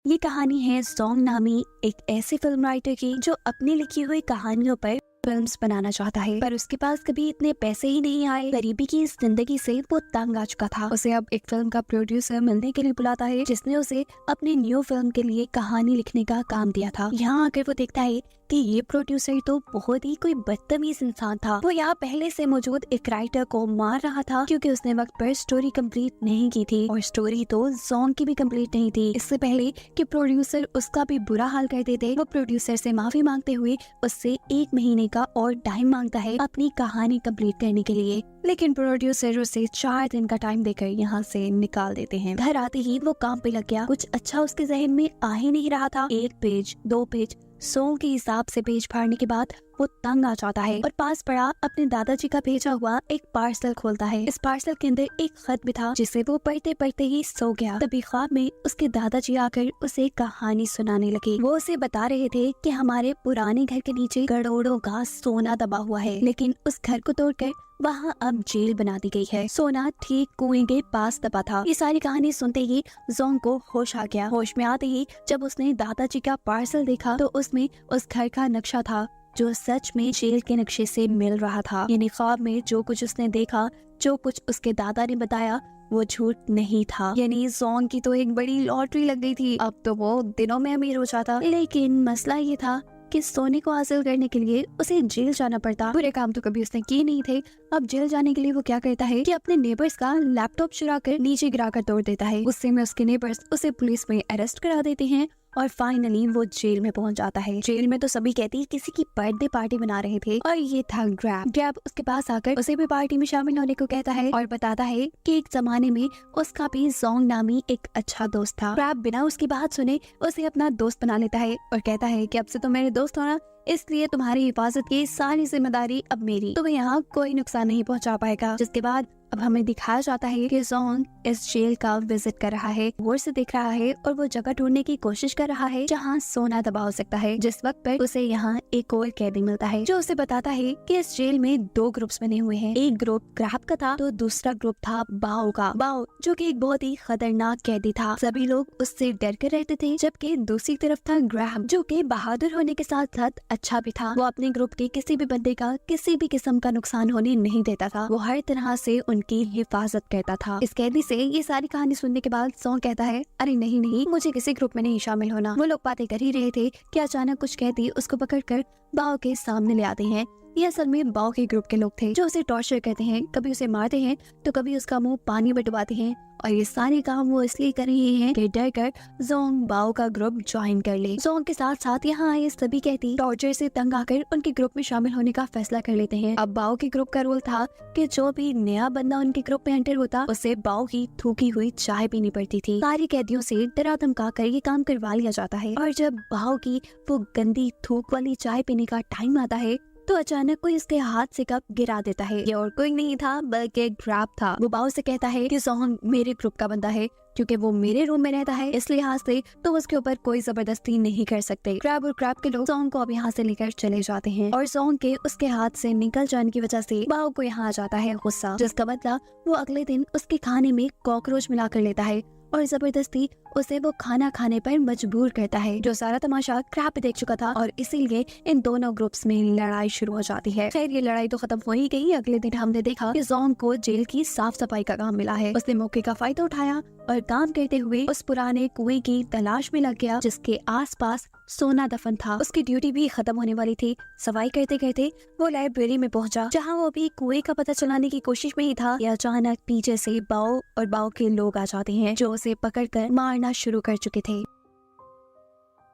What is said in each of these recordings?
ये कहानी है सॉन्ग नामी एक ऐसे फिल्म राइटर की जो अपनी लिखी हुई कहानियों पर फिल्म्स बनाना चाहता है, पर उसके पास कभी इतने पैसे ही नहीं आए। गरीबी की इस जिंदगी से वो तंग आ चुका था। उसे अब एक फिल्म का प्रोड्यूसर मिलने के लिए बुलाता है, जिसने उसे अपनी न्यू फिल्म के लिए कहानी लिखने का काम दिया था। यहाँ आकर वो देखता है कि ये प्रोड्यूसर तो बहुत ही कोई बदतमीज इंसान था। वो यहाँ पहले से मौजूद एक राइटर को मार रहा था क्योंकि उसने वक्त पर स्टोरी कंप्लीट नहीं की थी, और स्टोरी तो सॉन्ग की भी कंप्लीट नहीं थी। इससे पहले कि प्रोड्यूसर उसका भी बुरा हाल कर देते, वो प्रोड्यूसर से माफी मांगते हुए उससे 1 महीने का और टाइम मांगता है अपनी कहानी कंप्लीट करने के लिए। लेकिन प्रोड्यूसर उसे 4 दिन का टाइम देकर यहाँ से निकाल देते हैं। घर आते ही वो काम पे लग गया। कुछ अच्छा उसके जहन में आ ही नहीं रहा था। 1 पेज 2 पेज सॉन्ग के हिसाब से पेज फाड़ने के बाद वो तंग आ जाता है और पास पड़ा अपने दादाजी का भेजा हुआ एक पार्सल खोलता है। इस पार्सल के अंदर एक खत भी था, जिसे वो पढ़ते पढ़ते ही सो गया। तभी ख्वाब में उसके दादाजी आकर उसे कहानी सुनाने लगे। वो उसे बता रहे थे कि हमारे पुराने घर के नीचे करोड़ों का सोना दबा हुआ है, लेकिन उस घर को तोड़कर वहाँ अब जेल बना दी गई है। सोना ठीक कुएं के पास दबा था। ये सारी कहानी सुनते ही जोंग को होश आ गया। होश में आते ही जब उसने दादाजी का पार्सल देखा तो उसमें उस घर का नक्शा था जो सच में जेल के नक्शे से मिल रहा था। यानी ख्वाब में जो कुछ उसने देखा, जो कुछ उसके दादा ने बताया, वो झूठ नहीं था। यानी जोंग की तो एक बड़ी लॉटरी लग गई थी। अब तो वो दिनों में अमीर हो जाता। लेकिन मसला ये था कि सोने को हासिल करने के लिए उसे जेल जाना पड़ता। बुरे काम तो कभी उसने किए नहीं थे। अब जेल जाने के लिए वो क्या करता है कि अपने नेबर्स का लैपटॉप चुरा कर नीचे गिरा कर तोड़ देता है। गुस्से में उसके नेबर्स उसे पुलिस में अरेस्ट करा देते हैं और फाइनली वो जेल में पहुंच जाता है। जेल में तो सभी कहती किसी की बर्थडे पार्टी बना रहे थे, और ये था ग्रैब। ग्रैब उसके पास आकर उसे भी पार्टी में शामिल होने को कहता है और बताता है कि एक जमाने में उसका भी जोंग नामी एक अच्छा दोस्त था। ग्रैब बिना उसकी बात सुने उसे अपना दोस्त बना लेता है और कहता है कि अब से तुम मेरे दोस्त हो ना, इसलिए तुम्हारी हिफाजत की सारी जिम्मेदारी अब मेरी। तुम्हें यहाँ कोई नुकसान नहीं पहुँचा पाएगा। जिसके बाद अब हमें दिखाया जाता है कि जोंग इस जेल का विजिट कर रहा है, गौर से देख रहा है और वो जगह ढूंढने की कोशिश कर रहा है जहाँ सोना दबा हो सकता है। जिस वक्त पर उसे यहाँ एक और कैदी मिलता है जो उसे बताता है कि इस जेल में 2 ग्रुप्स बने हुए हैं। एक ग्रुप ग्रैब का था तो दूसरा ग्रुप था बाओ का। बाओ जो कि एक बहुत ही खतरनाक कैदी था। सभी लोग उससे डर कर रहते थे, जबकि दूसरी तरफ था ग्रैब जो कि बहादुर होने के साथ साथ अच्छा भी था। वो अपने ग्रुप के किसी भी बंदे का किसी भी किस्म का नुकसान होने नहीं देता था। वो हर तरह से उनकी हिफाजत करता था। इस कैदी से ये सारी कहानी सुनने के बाद जोंग कहता है, अरे नहीं नहीं, मुझे किसी ग्रुप में नहीं शामिल होना। वो लोग बातें कर ही रहे थे कि अचानक कुछ कैदी उसको पकड़कर बाओ के सामने ले आते हैं। ये असल में बाओ के ग्रुप के लोग थे जो उसे टॉर्चर करते हैं, कभी उसे मारते हैं तो कभी उसका मुंह पानी में डुबाते हैं, और ये सारे काम वो इसलिए कर रहे हैं कि डर कर जोंग बाओ का ग्रुप ज्वाइन कर ले। जोंग के साथ साथ यहाँ आए सभी कैदी टॉर्चर से तंग आकर उनके ग्रुप में शामिल होने का फैसला कर लेते हैं। अब बाओ के ग्रुप का रोल था कि जो भी नया बंदा उनके ग्रुप में एंटर होता उसे बाओ की थूकी हुई चाय पीनी पड़ती थी। सारी कैदियों से डरा धमका कर ये काम करवा लिया जाता है, और जब बाओ की वो गंदी थूक वाली चाय पीने का टाइम आता है तो अचानक कोई उसके हाथ से कप गिरा देता है। ये और कोई नहीं था बल्कि ग्रैब था। वो बाओ से कहता है कि जोंग मेरे ग्रुप का बंदा है, क्योंकि वो मेरे रूम में रहता है, इस लिहाज से तो उसके ऊपर कोई जबरदस्ती नहीं कर सकते। ग्रैब और ग्रैब के लोग जोंग को अब यहाँ से लेकर चले जाते हैं, और जोंग के उसके हाथ से निकल जाने की वजह से बाओ को यहाँ आ जाता है गुस्सा, जिसका मतलब वो अगले दिन उसके खाने में कॉकरोच मिला कर लेता है और जबरदस्ती उसे वो खाना खाने पर मजबूर करता है। जो सारा तमाशा ग्रैब देख चुका था, और इसीलिए इन दोनों ग्रुप्स में लड़ाई शुरू हो जाती है। खैर ये लड़ाई तो खत्म हो ही गई। अगले दिन हमने देखा कि जोंग को जेल की साफ सफाई का काम मिला है। उसने मौके का फायदा उठाया और काम करते हुए उस पुराने कुएं की तलाश में लग गया जिसके आसपास सोना दफन था। उसकी ड्यूटी भी खत्म होने वाली थी। सफाई करते करते वो लाइब्रेरी में पहुंचा, जहां वो भी कुएं का पता चलाने की कोशिश में ही था कि अचानक पीछे से बाओ और बाओ के लोग आ जाते हैं जो उसे पकड़कर मारना शुरू कर चुके थे।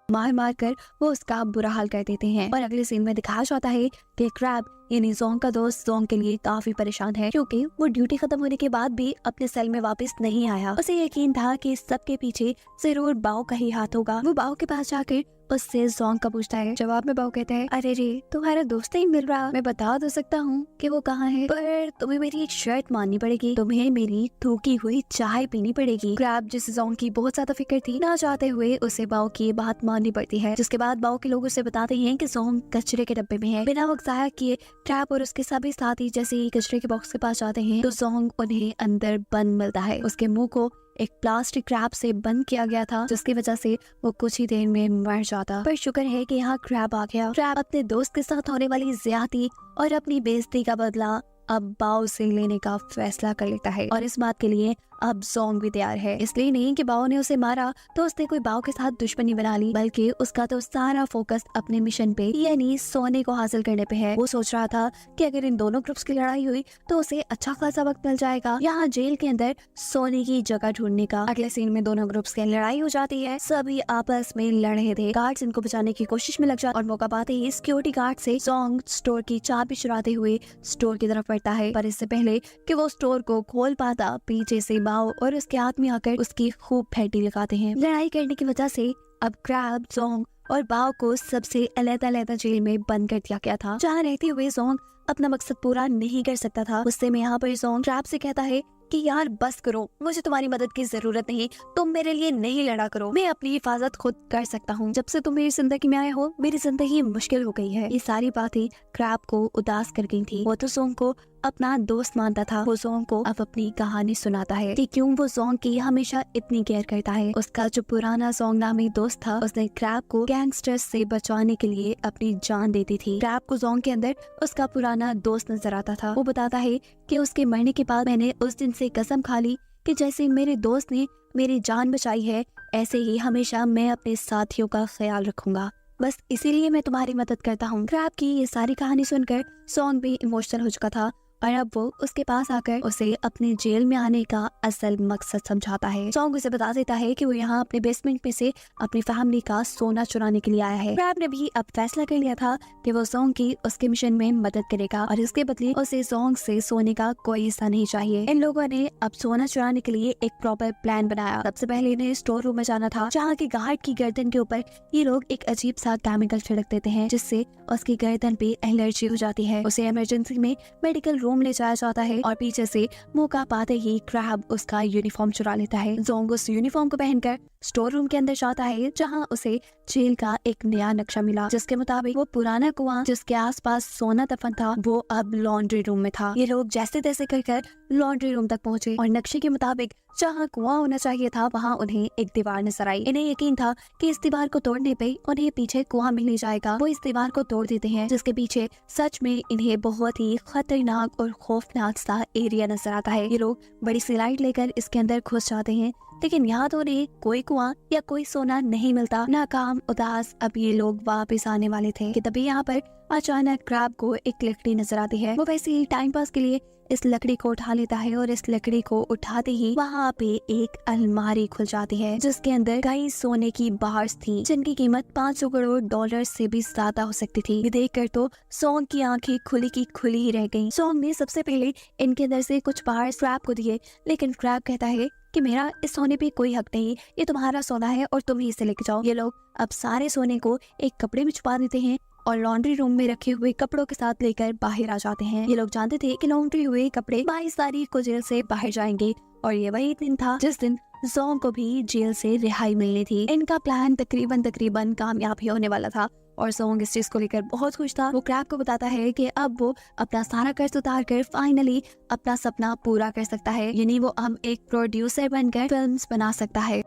मार मार कर वो उसका बुरा हाल कर देते हैं, और अगले सीन में दिखाया जाता है कि ग्रैब यानी जोंग का दोस्त जोंग के लिए काफी परेशान है, क्योंकि वो ड्यूटी खत्म होने के बाद भी अपने सेल में वापस नहीं आया। उसे यकीन था कि इस सब के पीछे जरूर बाओ का ही हाथ होगा। वो बाओ के पास जाकर उससे जोंग का पूछता है। जवाब में बाओ कहता है, अरे रे तुम्हारा दोस्त नहीं मिल रहा। मैं बता तो सकता हूँ कि वो कहाँ है, पर तुम्हें मेरी एक शर्त माननी पड़ेगी, तुम्हें मेरी थूकी हुई चाय पीनी पड़ेगी। ग्रैब जिसे जोंग की बहुत ज्यादा फिक्र थी, ना चाहते हुए उसे बाओ की बात माननी पड़ती है। जिसके बाद बाओ के लोग उसे बताते हैं कि जोंग कचरे के डब्बे में है। बिना वक्त जाया किए क्रैब और उसके सभी साथी जैसे ही कचरे के बॉक्स के पास जाते हैं तो जोंग उन्हें अंदर बंद मिलता है। उसके मुंह को एक प्लास्टिक क्रैब से बंद किया गया था, जिसकी वजह से वो कुछ ही देर में मर जाता। पर शुक्र है कि यहाँ क्रैब आ गया। क्रैब अपने दोस्त के साथ होने वाली ज्यादती और अपनी बेइज्जती का बदला अब बाओ से लेने का फैसला कर लेता है और इस बात के लिए अब जोंग भी तैयार है। इसलिए नहीं कि बाओ ने उसे मारा तो उसने कोई बाओ के साथ दुश्मनी बना ली, बल्कि उसका तो सारा फोकस अपने मिशन पे यानी सोने को हासिल करने पे है। वो सोच रहा था कि अगर इन दोनों ग्रुप्स की लड़ाई हुई तो उसे अच्छा खासा वक्त मिल जाएगा यहाँ जेल के अंदर सोने की जगह ढूंढने का। अगले सीन में दोनों ग्रुप्स की लड़ाई हो जाती है। सभी आपस में लड़ रहे थे। गार्ड्स इनको बचाने की कोशिश में लग जाते और मौका पाते ही सिक्योरिटी गार्ड से जोंग स्टोर की चाबी चुराते हुए स्टोर की तरफ बढ़ता है। पर इससे पहले कि वो स्टोर को खोल पाता, पीछे से बाओ और उसके आदमी आकर उसकी खूब फैटी लगाते हैं। लड़ाई करने की वजह से अब क्रैब, जोंग और बाओ को सबसे अलग-अलग जेल में बंद कर दिया गया था, जहाँ रहते हुए जोंग अपना मकसद पूरा नहीं कर सकता था। उससे में यहाँ पर जोंग क्रैब से कहता है कि यार बस करो, मुझे तुम्हारी मदद की जरूरत नहीं, तुम मेरे लिए नहीं लड़ा करो, मैं अपनी हिफाजत खुद कर सकता हूँ। जब से तुम मेरी जिंदगी में आए हो मेरी जिंदगी मुश्किल हो गई है। ये सारी बातें क्रैब को उदास कर गई थी। वो तो जोंग को अपना दोस्त मानता था। वो जोंग को अब अपनी कहानी सुनाता है कि क्यों वो जोंग की हमेशा इतनी केयर करता है। उसका जो पुराना जोंग नामी दोस्त था, उसने क्रैब को गैंगस्टर्स से बचाने के लिए अपनी जान दे दी थी। क्रैब को जोंग के अंदर उसका पुराना दोस्त नजर आता था। वो बताता है कि उसके मरने के बाद मैंने उस दिन से कसम खा ली कि जैसे मेरे दोस्त ने मेरी जान बचाई है, ऐसे ही हमेशा मैं अपने साथियों का ख्याल रखूंगा। बस इसीलिए मैं तुम्हारी मदद करता हूँ। क्रैब की ये सारी कहानी सुनकर जोंग भी इमोशनल हो चुका था और अब वो उसके पास आकर उसे अपने जेल में आने का असल मकसद समझाता है। जोंग उसे बता देता है कि वो यहाँ अपने बेसमेंट में से अपनी फैमिली का सोना चुराने के लिए आया है। क्रैब ने भी अब फैसला कर लिया था कि वो जोंग की उसके मिशन में मदद करेगा और इसके बदले उसे जोंग से सोने का कोई हिस्सा नहीं चाहिए। इन लोगों ने अब सोना चुराने के लिए एक प्रॉपर प्लान बनाया। सबसे पहले इन्हें स्टोर रूम में जाना था, जहाँ की गार्ड की गर्दन के ऊपर ये लोग एक अजीब सा केमिकल छिड़क देते हैं, जिससे उसकी गर्दन पे एलर्जी हो जाती है। उसे इमरजेंसी में मेडिकल रूम ले जाया जाता है और पीछे से मौका पाते ही क्रैब उसका यूनिफॉर्म चुरा लेता है। जोंग उस यूनिफॉर्म को पहनकर स्टोर रूम के अंदर जाता है, जहां उसे जेल का एक नया नक्शा मिला, जिसके मुताबिक वो पुराना कुआं जिसके आसपास सोना दफन था वो अब लॉन्ड्री रूम में था। ये लोग जैसे तैसे कर लॉन्ड्री रूम तक पहुंचे और नक्शे के मुताबिक जहाँ कुआं होना चाहिए था वहाँ उन्हें एक दीवार नजर आई। इन्हें यकीन था कि इस दीवार को तोड़ने पे उन्हें पीछे कुआं मिल नहीं जाएगा। वो इस दीवार को तोड़ देते हैं, जिसके पीछे सच में इन्हें बहुत ही खतरनाक और खौफनाक सा एरिया नजर आता है। ये लोग बड़ी सी लाइट लेकर इसके अंदर घुस जाते हैं, लेकिन यहाँ तो उन्हें कोई कुआं या कोई सोना नहीं मिलता। नाकाम उदास अब ये लोग वापस आने वाले थे कि तभी यहाँ पर अचानक क्रैब को एक लकड़ी नजर आती है। वो वैसे ही टाइम पास के लिए इस लकड़ी को उठा लेता है और इस लकड़ी को उठाते ही वहाँ पे एक अलमारी खुल जाती है, जिसके अंदर कई सोने की बार्स थी, जिनकी कीमत 500 करोड़ डॉलर से भी ज्यादा हो सकती थी। ये देखकर तो जोंग की आंखें खुली की खुली ही रह गईं। जोंग ने सबसे पहले इनके अंदर से कुछ बार्स क्रैब को दिए, लेकिन क्रैब कहता है कि मेरा इस सोने पे कोई हक नहीं, ये तुम्हारा सोना है और तुम ही इसे लेके जाओ। ये लोग अब सारे सोने को एक कपड़े में छुपा देते हैं और लॉन्ड्री रूम में रखे हुए कपड़ों के साथ लेकर बाहर आ जाते हैं। ये लोग जानते थे कि लॉन्ड्री हुए कपड़े 22 तारीख को जेल से बाहर जाएंगे और ये वही दिन था जिस दिन जोंग को भी जेल से रिहाई मिलनी थी। इनका प्लान तकरीबन कामयाब होने वाला था और जोंग इस चीज को लेकर बहुत खुश था। वो क्रैब को बताता है कि अब वो अपना सारा कर्ज उतार कर फाइनली अपना सपना पूरा कर सकता है, यानी वो अब एक प्रोड्यूसर बनकर फिल्म्स बना सकता है।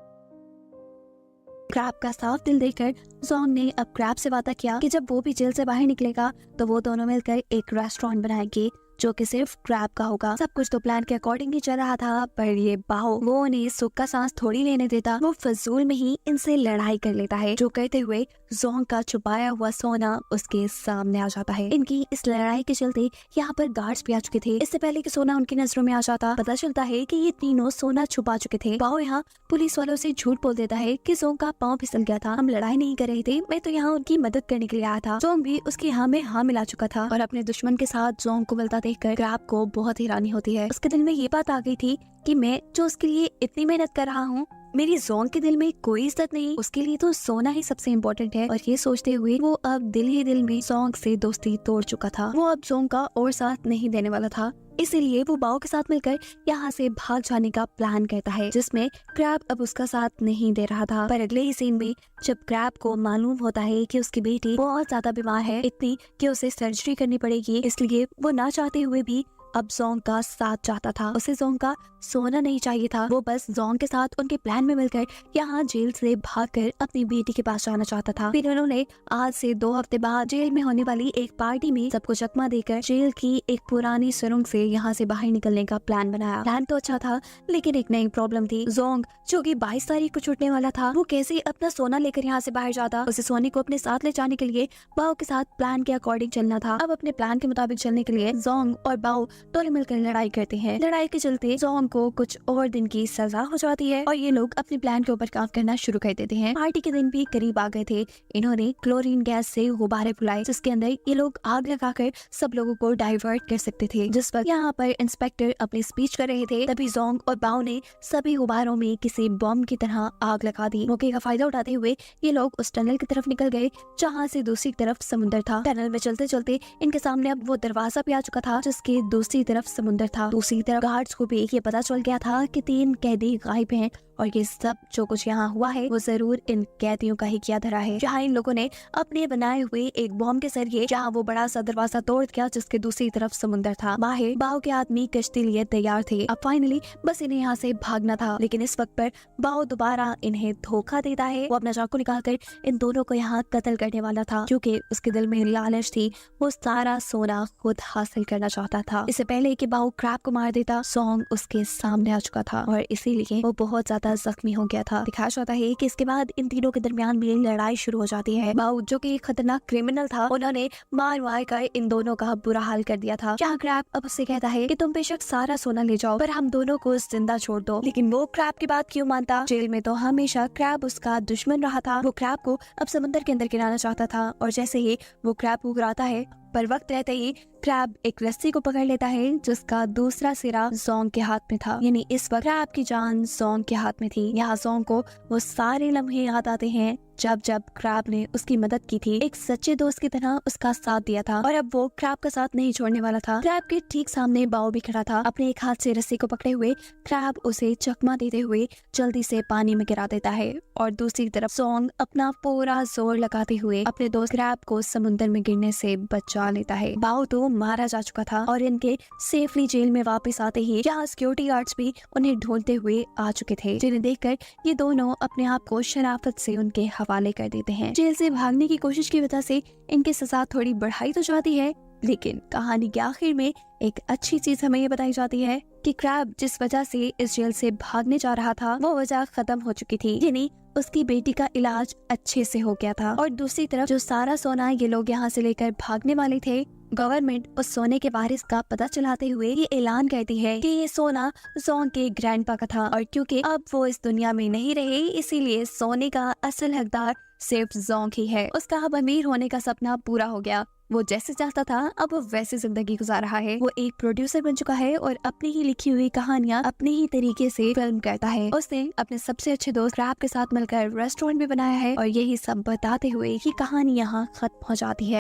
क्रैब का साफ दिल देखकर जोंग ने अब क्रैब से वादा किया कि जब वो भी जेल से बाहर निकलेगा तो वो दोनों मिलकर एक रेस्टोरेंट बनाएंगे जो कि सिर्फ क्रैब का होगा। सब कुछ तो प्लान के अकॉर्डिंग ही चल रहा था, पर ये बाहो वो उन्हें सुख का सांस थोड़ी लेने देता। वो फजूल में ही इनसे लड़ाई कर लेता है, जो करते हुए जोंग का छुपाया हुआ सोना उसके सामने आ जाता है। इनकी इस लड़ाई के चलते यहाँ पर गार्ड्स भी आ चुके थे। इससे पहले कि सोना उनकी नजरों में आ जाता, पता चलता है कि ये तीनों सोना छुपा चुके थे। बाहो यहाँ पुलिस वालों से झूठ बोल देता है कि जोंग का पाँव फिसल गया था, हम लड़ाई नहीं कर रहे थे, मैं तो यहाँ उनकी मदद करने के लिए आया था। जोंग भी उसकी हाँ में हाँ मिला चुका था और अपने दुश्मन के साथ जोंग को मिलता देखकर क्रैब को बहुत हैरानी होती है। उसके दिल में ये बात आ गई थी कि मैं जो उसके लिए इतनी मेहनत कर रहा हूँ मेरी जोंग के दिल में कोई इज्जत नहीं, उसके लिए तो सोना ही सबसे इम्पोर्टेंट है। और ये सोचते हुए वो अब दिल ही दिल में जोंग से दोस्ती तोड़ चुका था। वो अब जोंग का और साथ नहीं देने वाला था, इसीलिए वो बाओ के साथ मिलकर यहाँ से भाग जाने का प्लान करता है, जिसमें क्रैब अब उसका साथ नहीं दे रहा था। पर अगले ही सीन में जब क्रैब को मालूम होता है कि उसकी बेटी बहुत ज्यादा बीमार है, इतनी कि उसे सर्जरी करनी पड़ेगी, इसलिए वो ना चाहते हुए भी अब जोंग का साथ चाहता था। उसे जोंग का सोना नहीं चाहिए था, वो बस जोंग के साथ उनके प्लान में मिलकर यहाँ जेल से भागकर अपनी बेटी के पास जाना चाहता था। फिर उन्होंने आज से 2 हफ्ते बाद जेल में होने वाली एक पार्टी में सबको चकमा देकर जेल की एक पुरानी सुरंग से यहाँ से बाहर निकलने का प्लान बनाया। प्लान तो अच्छा था, लेकिन एक नई प्रॉब्लम थी। जोंग जो कि 22 तारीख को छूटने वाला था, वो कैसे अपना सोना लेकर यहाँ से बाहर जाता। उसे सोने को अपने साथ ले जाने के लिए बाओ के साथ प्लान के अकॉर्डिंग चलना था। अब अपने प्लान के मुताबिक चलने के लिए जोंग और बाओ दोनों मिलकर लड़ाई करते हैं। लड़ाई के चलते जोंग को कुछ और दिन की सजा हो जाती है और ये लोग अपने प्लान के ऊपर काम करना शुरू कर देते हैं। पार्टी के दिन भी करीब आ गए थे। इन्होंने क्लोरीन गैस से गुब्बारे फुलाए, जिसके अंदर ये लोग आग लगाकर सब लोगों को डाइवर्ट कर सकते थे। जिस वक्त यहाँ पर इंस्पेक्टर अपनी स्पीच कर रहे थे, तभी जोंग और बाओ ने सभी गुब्बारों में किसी बम की तरह आग लगा दी। मौके का फायदा उठाते हुए ये लोग उस टनल की तरफ निकल गए, जहाँ से दूसरी तरफ समुद्र था। टनल में चलते चलते इनके सामने अब वो दरवाजा भी आ चुका था, जिसके दूसरी तरफ समुद्र था। दूसरी तरफ गार्ड्स को भी ये पता चल गया था कि 3 कैदी गायब हैं और ये सब जो कुछ यहाँ हुआ है वो जरूर इन कैदियों का ही किया धरा है। जहाँ इन लोगों ने अपने बनाए हुए एक बॉम्ब के जरिए जहाँ वो बड़ा सा दरवाजा तोड़ दिया, जिसके दूसरी तरफ समुद्र था। बाहर बाओ के आदमी कश्ती लिए तैयार थे। अब फाइनली बस इन्हें यहाँ से भागना था, लेकिन इस वक्त पर बाओ दोबारा इन्हें धोखा देता है। वो अपना चाकू निकालकर इन दोनों को यहाँ कत्ल करने वाला था, क्योंकि उसके दिल में लालच थी। वो सारा सोना खुद हासिल करना चाहता था। इससे पहले कि बाओ क्रैब को मार देता, जोंग उसके सामने आ चुका था और इसीलिए वो बहुत ज्यादा जख्मी हो गया था। दिखाया जाता है कि इसके बाद इन तीनों के दरमियान भी लड़ाई शुरू हो जाती है। बाओ जो कि एक खतरनाक क्रिमिनल था, उन्होंने मार कर इन दोनों का बुरा हाल कर दिया था। जहाँ क्रैब अब उससे कहता है कि तुम बेशक सारा सोना ले जाओ, पर हम दोनों को जिंदा छोड़ दो। लेकिन वो क्रैब की बात क्यों मानता? जेल में तो हमेशा क्रैब उसका दुश्मन रहा था। वो क्रैब को अब समुद्र के अंदर गिराना चाहता था और जैसे ही वो क्रैब को गिराता है, पर वक्त रहते ही क्रैब एक रस्सी को पकड़ लेता है, जिसका दूसरा सिरा जोंग के हाथ में था। यानी इस वक्त क्रैब की जान जोंग के हाथ में थी। यहाँ जोंग को वो सारे लम्हे याद आते हैं जब जब क्रैब ने उसकी मदद की थी, एक सच्चे दोस्त की तरह उसका साथ दिया था, और अब वो क्रैब का साथ नहीं छोड़ने वाला था। क्रैब के ठीक सामने बाओ भी खड़ा था, अपने एक हाथ से रस्सी को पकड़े हुए। क्रैब उसे चकमा देते हुए जल्दी से पानी में गिरा देता है और दूसरी तरफ जोंग अपना पूरा जोर लगाते हुए अपने दोस्त क्रैब को समुद्र में गिरने से बचा लेता है। बाओ तो मारा जा चुका था और इनके सेफली जेल में वापस आते ही यहाँ सिक्योरिटी गार्ड्स भी उन्हें ढूंढते हुए आ चुके थे, जिन्हें देखकर ये दोनों अपने आप को शराफत से उनके हवाले कर देते हैं। जेल से भागने की कोशिश की वजह से इनकी सजा थोड़ी बढ़ाई तो जाती है, लेकिन कहानी के आखिर में एक अच्छी चीज हमें ये बताई जाती है कि क्रैब जिस वजह से इस जेल से भागने जा रहा था, वो वजह खत्म हो चुकी थी। यानी उसकी बेटी का इलाज अच्छे से हो गया था। और दूसरी तरफ जो सारा सोना ये लोग यहाँ से लेकर भागने वाले थे, गवर्नमेंट उस सोने के वारिस का पता चलाते हुए ये ऐलान करती है कि ये सोना जोंग के ग्रैंडपा का था, और क्योंकि अब वो इस दुनिया में नहीं रहे, इसीलिए सोने का असल हकदार सिर्फ जोंग ही है। उसका अब अमीर होने का सपना पूरा हो गया। वो जैसे चाहता था अब वो वैसे जिंदगी गुजार रहा है। वो एक प्रोड्यूसर बन चुका है और अपनी ही लिखी हुई कहानियां अपने ही तरीके से फिल्म करता है। उसने अपने सबसे अच्छे दोस्त क्रैब के साथ मिलकर रेस्टोरेंट भी बनाया है और यही सब बताते हुए कि कहानी यहाँ खत्म हो जाती है।